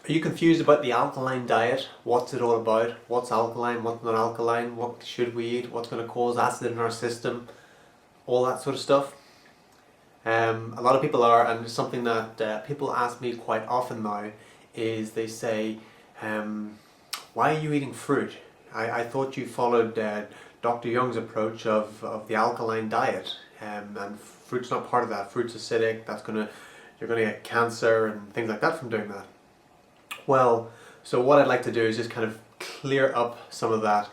Are you confused about the alkaline diet? What's it all about? What's alkaline? What's not alkaline? What should we eat? What's going to cause acid in our system? All that sort of stuff. A lot of people are, and it's something that people ask me quite often now, is they say, why are you eating fruit? I thought you followed Dr. Young's approach of the alkaline diet, and fruit's not part of that. Fruit's acidic. You're gonna get cancer and things like that from doing that. Well, so what I'd like to do is just kind of clear up some of that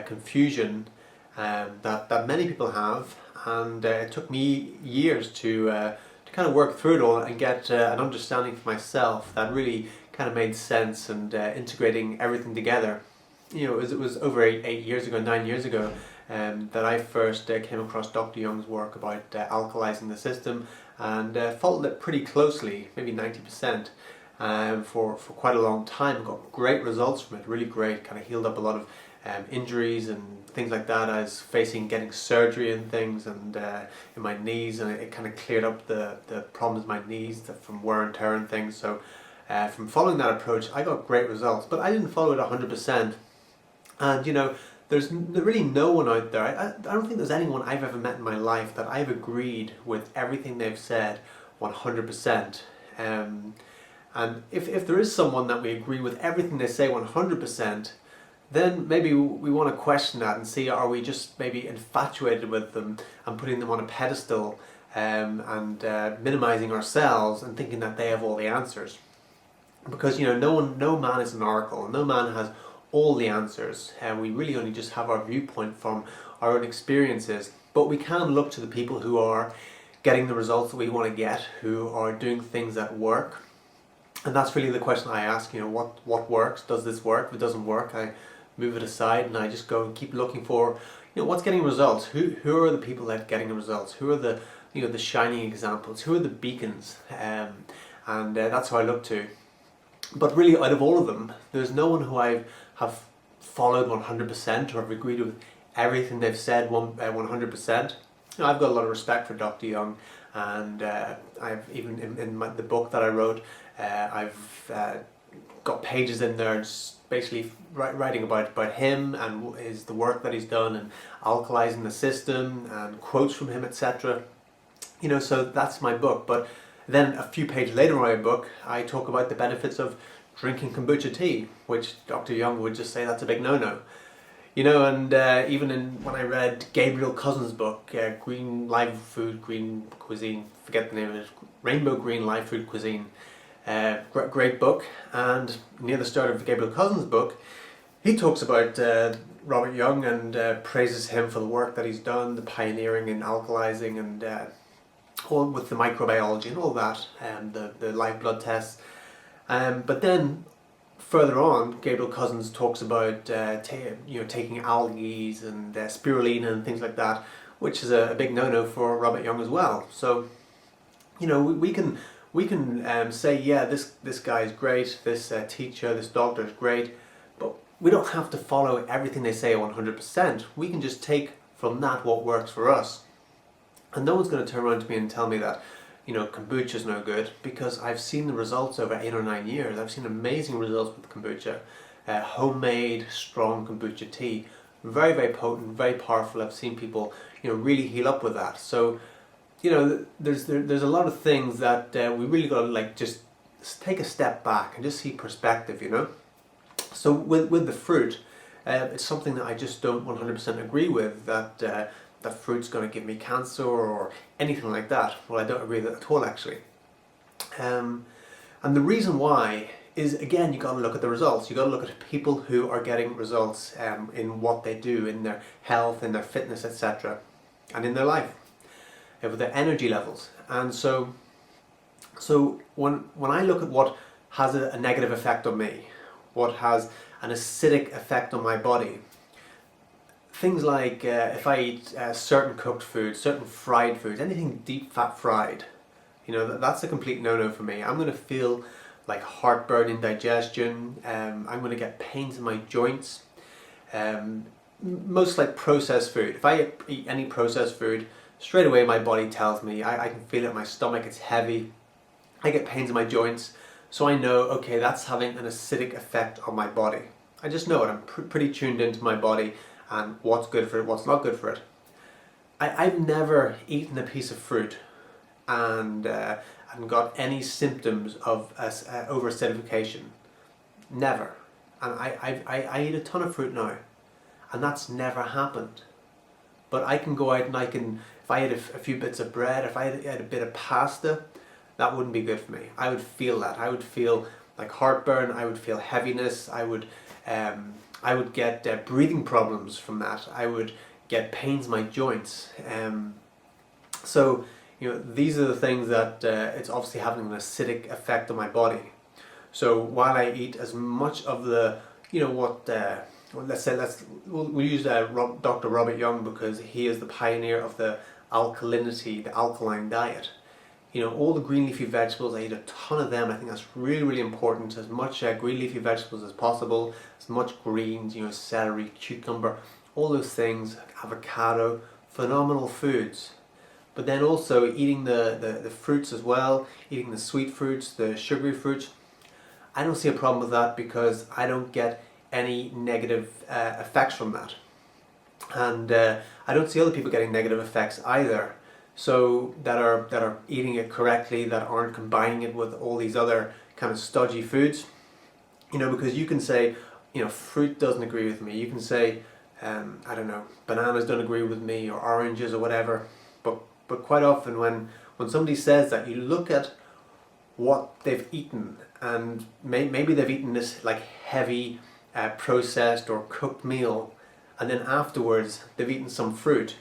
confusion that many people have, and it took me years to kind of work through it all and get an understanding for myself that really kind of made sense, and integrating everything together. You know, it was over 8 years ago, 9 years ago, that I first came across Dr. Young's work about alkalizing the system, and followed it pretty closely, maybe 90%. For quite a long time. Got great results from it, really great. Kind of healed up a lot of injuries and things like that. I was facing getting surgery and things, and in my knees, and it kind of cleared up the problems in my knees from wear and tear and things. So from following that approach, I got great results, but I didn't follow it 100%. And you know, there's really no one out there, I don't think there's anyone I've ever met in my life that I've agreed with everything they've said 100%. And if there is someone that we agree with everything they say 100%, then maybe we want to question that and see, are we just maybe infatuated with them and putting them on a pedestal, and minimizing ourselves and thinking that they have all the answers. Because you know, no man is an oracle, no man has all the answers, and we really only just have our viewpoint from our own experiences. But we can look to the people who are getting the results that we want to get, who are doing things that work. And that's really the question I ask, you know, what works? Does this work? If it doesn't work, I move it aside, and I just go and keep looking for, you know, what's getting results? Who are the people that are getting the results? Who are the, you know, the shining examples? Who are the beacons? And that's who I look to. But really, out of all of them, there's no one who I have followed 100% or have agreed with everything they've said 100%. You know, I've got a lot of respect for Dr. Young, and I've even in the book that I wrote, I've got pages in there just basically writing about him and the work that he's done, and alkalizing the system, and quotes from him, etc. You know, so that's my book. But then a few pages later in my book, I talk about the benefits of drinking kombucha tea, which Dr. Young would just say that's a big no-no. You know, and even when I read Gabriel Cousins' book, Green Live Food, Green Cuisine, forget the name of it, Rainbow Green Live Food Cuisine, great book. And near the start of Gabriel Cousins' book, he talks about Robert Young, and praises him for the work that he's done, the pioneering in alkalizing, and all with the microbiology and all that, and the live blood tests. But then further on, Gabriel Cousins talks about taking algae and spirulina and things like that, which is a big no-no for Robert Young as well. So, you know, we can say, yeah, this guy is great, this teacher, this doctor is great, but we don't have to follow everything they say 100%. We can just take from that what works for us. And no one's going to turn around to me and tell me that, you know, kombucha is no good, because I've seen the results over 8 or 9 years. I've seen amazing results with kombucha, homemade, strong kombucha tea, very, very potent, very powerful. I've seen people, you know, really heal up with that. So, you know, there's a lot of things that we really got to like just take a step back and just see perspective, you know. So with the fruit, it's something that I just don't 100% agree with, that fruit's going to give me cancer or anything like that. Well, I don't agree with that at all, actually. And the reason why is, again, you got to look at the results. You got to look at people who are getting results in what they do, in their health, in their fitness, etc., and in their life, with their energy levels. And so when I look at what has a negative effect on me, what has an acidic effect on my body, things like if I eat certain cooked foods, certain fried foods, anything deep fat fried, you know, that's a complete no-no for me. I'm going to feel like heartburn, indigestion, I'm going to get pains in my joints. Most like processed food. If I eat any processed food, straight away my body tells me, I can feel it in my stomach, it's heavy, I get pains in my joints. So I know, okay, that's having an acidic effect on my body. I just know it. I'm pretty tuned into my body and what's good for it, what's not good for it. I've never eaten a piece of fruit and got any symptoms of over acidification. Never. And I eat a ton of fruit now, and that's never happened. But I can go out and if I had a few bits of bread, if I had a bit of pasta, that wouldn't be good for me. I would feel that. I would feel like heartburn. I would feel heaviness. I would get breathing problems from that. I would get pains in my joints. So these are the things that it's obviously having an acidic effect on my body. So while I eat as much of the we'll use Dr. Robert Young, because he is the pioneer of the alkalinity, the alkaline diet. All the green leafy vegetables, I eat a ton of them. I think that's really, really important. As much green leafy vegetables as possible, as much greens, celery, cucumber, all those things, avocado, phenomenal foods. But then also eating the fruits as well, eating the sweet fruits, the sugary fruits. I don't see a problem with that because I don't get any negative effects from that. And I don't see other people getting negative effects either. So that are eating it correctly, that aren't combining it with all these other kind of stodgy foods. Because you can say, fruit doesn't agree with me. You can say, I don't know, bananas don't agree with me, or oranges or whatever. But quite often when somebody says that, you look at what they've eaten, and maybe they've eaten this like heavy processed or cooked meal, and then afterwards they've eaten some fruit,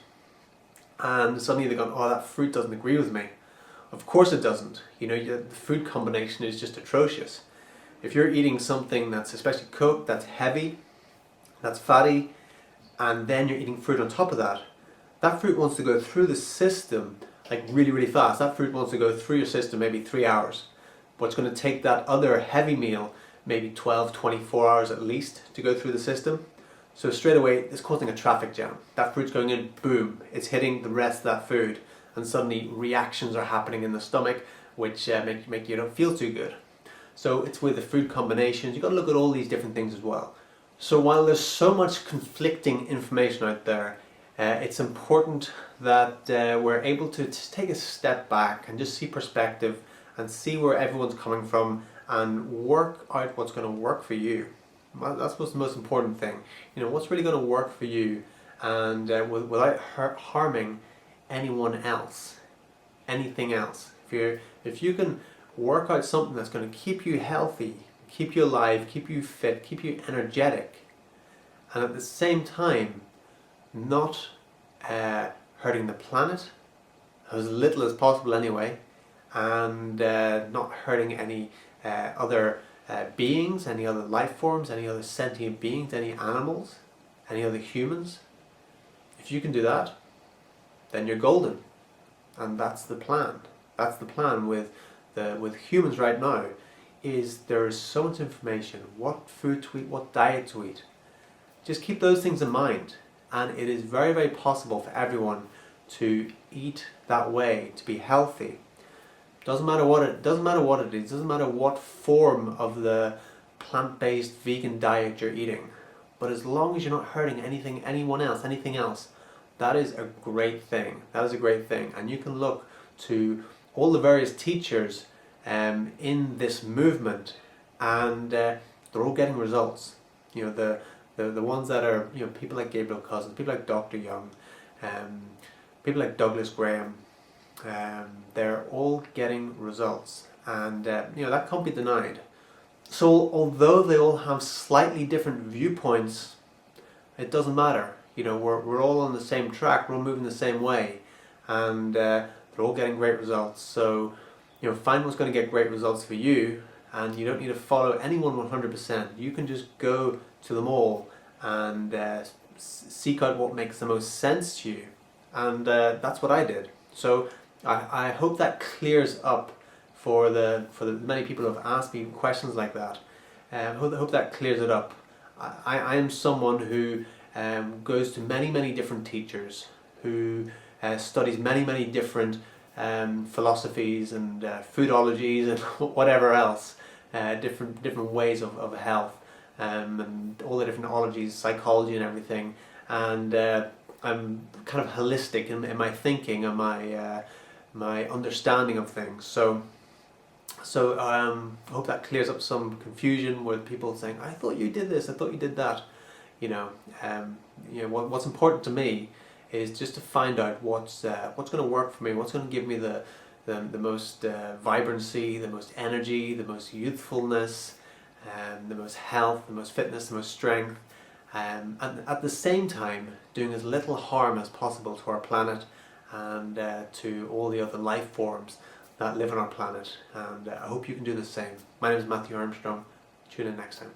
and suddenly they've gone, oh, that fruit doesn't agree with me. Of course it doesn't. The food combination is just atrocious. If you're eating something that's especially cooked, that's heavy, that's fatty, and then you're eating fruit on top of that, that fruit wants to go through the system like really, really fast. That fruit wants to go through your system maybe 3 hours. But it's going to take that other heavy meal maybe 12, 24 hours at least to go through the system. So straight away, it's causing a traffic jam. That fruit's going in, boom, it's hitting the rest of that food, and suddenly reactions are happening in the stomach, which make you don't feel too good. So it's with the food combinations. You've got to look at all these different things as well. So while there's so much conflicting information out there, it's important that we're able to take a step back and just see perspective and see where everyone's coming from and work out what's going to work for you. Well, that's what's the most important thing. What's really going to work for you, and without harming anyone else, anything else. If you can work out something that's going to keep you healthy, keep you alive, keep you fit, keep you energetic, and at the same time not hurting the planet as little as possible anyway, and not hurting any other beings, any other life forms, any other sentient beings, any animals, any other humans. If you can do that, then you're golden. And that's the plan. That's the plan with humans right now, is there is so much information, what food to eat, what diet to eat. Just keep those things in mind, and it is very, very possible for everyone to eat that way, to be healthy. Doesn't matter what it is, doesn't matter what form of the plant-based vegan diet you're eating. But as long as you're not hurting anything else, that is a great thing. That is a great thing. And you can look to all the various teachers in this movement, and they're all getting results. The ones that are people like Gabriel Cousins, people like Dr. Young, people like Douglas Graham. They're all getting results, and that can't be denied. So although they all have slightly different viewpoints, it doesn't matter. We're all on the same track, we're all moving the same way, and they're all getting great results. So find what's going to get great results for you, and you don't need to follow anyone 100%. You can just go to them all and seek out what makes the most sense to you, and that's what I did. So I hope that clears up for the many people who have asked me questions like that. I hope that clears it up. I am someone who goes to many different teachers, who studies many different philosophies and foodologies and whatever else. different ways of health, and all the different ologies, psychology and everything. And I'm kind of holistic in my thinking and my understanding of things. So I hope that clears up some confusion with people saying, "I thought you did this. I thought you did that." What's important to me is just to find out what's going to work for me, what's going to give me the most vibrancy, the most energy, the most youthfulness, the most health, the most fitness, the most strength, and at the same time doing as little harm as possible to our planet and to all the other life forms that live on our planet. And I hope you can do the same. My name is Matthew Armstrong. Tune in next time.